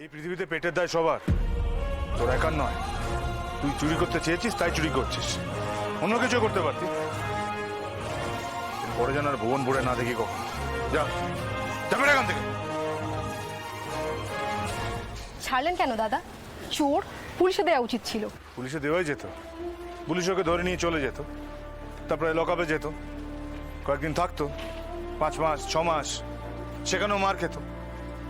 এই পৃথিবীতে পেটের দায় সবার, তোর একার নয়। তুই চুরি করতে চেয়েছিস তাই চুরি করছিস, অন্য কিছু করতে পারতি। পরে যেন আর ভুবন বুড়ে না দেখি কখন। যা যাবে এখান থেকে। ছাড়লেন কেন দাদা? চোর, পুলিশে দেওয়া উচিত ছিল। পুলিশে দেওয়াই যেত, পুলিশ ওকে ধরে নিয়ে চলে যেত, তারপরে লকআপে যেত, কয়েকদিন থাকতো, 5 মাস 6 মাস, সেখানেও মার খেত,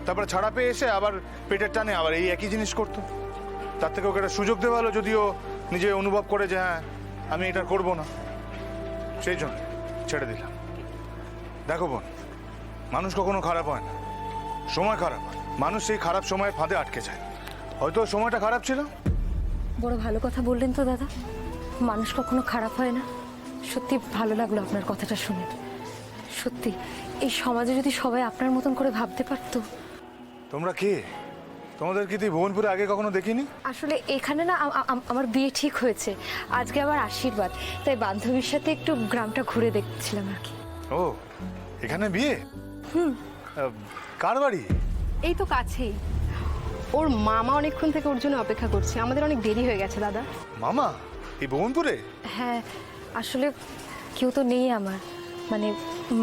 তারপরে ছাড়া পেয়ে এসে আবার পেটের টানে আবার এই একই জিনিস করতো। তার থেকে ওকে একটা সুযোগ দেওয়া হলো, যদিও নিজে অনুভব করে যে হ্যাঁ আমি এটা করবো না, সেই জন্য ছেড়ে দিলাম। দেখো বোন, মানুষ কখনো খারাপ হয় না, সময় খারাপ হয়, মানুষ সেই খারাপ সময়ের ফাঁদে আটকে যায়। হয়তো সময়টা খারাপ ছিল। বড় ভালো কথা বললেন তো দাদা, মানুষ কখনো খারাপ হয় না। সত্যি ভালো লাগলো আপনার কথাটা শুনে। সত্যি এই সমাজে যদি সবাই আপনার মতন করে ভাবতে পারতো। তোমরা কে? তোমাদের কি তুই ভুবনপুরে আগে কখনো দেখিনি? আসলে এখানে না আমার বিয়ে ঠিক হয়েছে, আজকে আবার আশীর্বাদ, তাই বান্ধবীর সাথে একটু গ্রামটা ঘুরে দেখছিলাম আর কি। ও, এখানে বিয়ে? কার বাড়ি? এই তো কাছেই। ওর মামা অনেকক্ষণ থেকে ওর জন্য অপেক্ষা করছে, আমাদের অনেক দেরি হয়ে গেছে দাদা। মামা এই ভুবনপুরে? হ্যাঁ, আসলে কেউ তো নেই আমার, মানে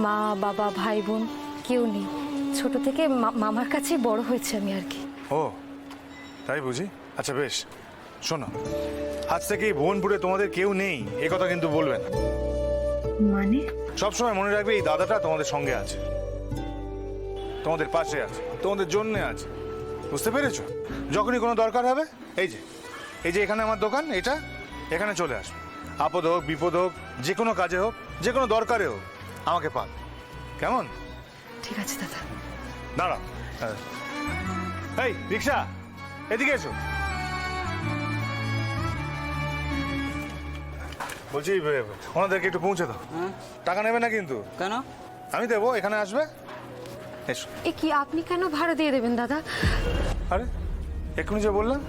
মা বাবা ভাই বোন কেউ নেই। ছোট থেকে মামার কাছেই বড় হয়েছে আমি আর কি। ও তাই বুঝি। আচ্ছা বেশ, শোনো, আজ থেকে এই ভুবনপুরে তোমাদের কেউ নেই এ কথা কিন্তু বলবে না। মানে? সবসময় মনে রাখবে এই দাদাটা তোমাদের সঙ্গে আছে, তোমাদের পাশে আছে, তোমাদের জন্যে আছে, বুঝতে পেরেছো? যখনই কোনো দরকার হবে এই যে এখানে আমার দোকান, এটা এখানে চলে আসবে। আপদ হোক বিপদ হোক, যে কোনো কাজে হোক, যে কোনো দরকারে হোক, আমাকে পাবে। কেমন? ঠিক আছে দাদা। দাঁড়াও, এই রিক্সা এদিকে এসো। বলছি ওনাদেরকে একটু পৌঁছে দাও। টাকা নেবে না কিন্তু। কেন? আমি দেবো, এখানে আসবে। এসো। এ কি, আপনি কেন ভাড়া দিয়ে দেবেন দাদা? আরে এক্ষুনি যে বললাম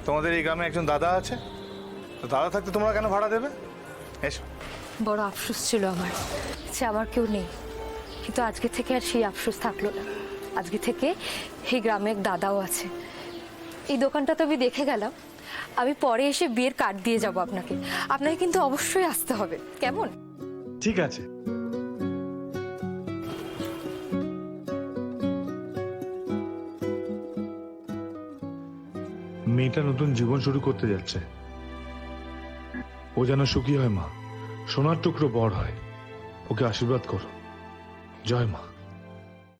তোমাদের এই গ্রামে একজন দাদা আছে, তো দাদা থাকতে তোমরা কেন ভাড়া দেবে? এসো। বড় আফসোস ছিল আমার যে আমার কেউ নেই, কিন্তু আজকে থেকে আর সেই আফসোস থাকলো না। আজকে থেকে এই গ্রামে এক দাদাও আছে। এই দোকানটা তো আমি দেখে গেলাম, আমি পরে এসে বিয়ের কার্ড দিয়ে যাব আপনাকে। আপনাকে কিন্তু অবশ্যই আসতে হবে, কেমন? ঠিক আছে। মেয়েটা নতুন জীবন শুরু করতে যাচ্ছে, ও যেন সুখী হয় মা, সোনার টুকরো বড় হয়। ওকে আশীর্বাদ করো। জয় মা।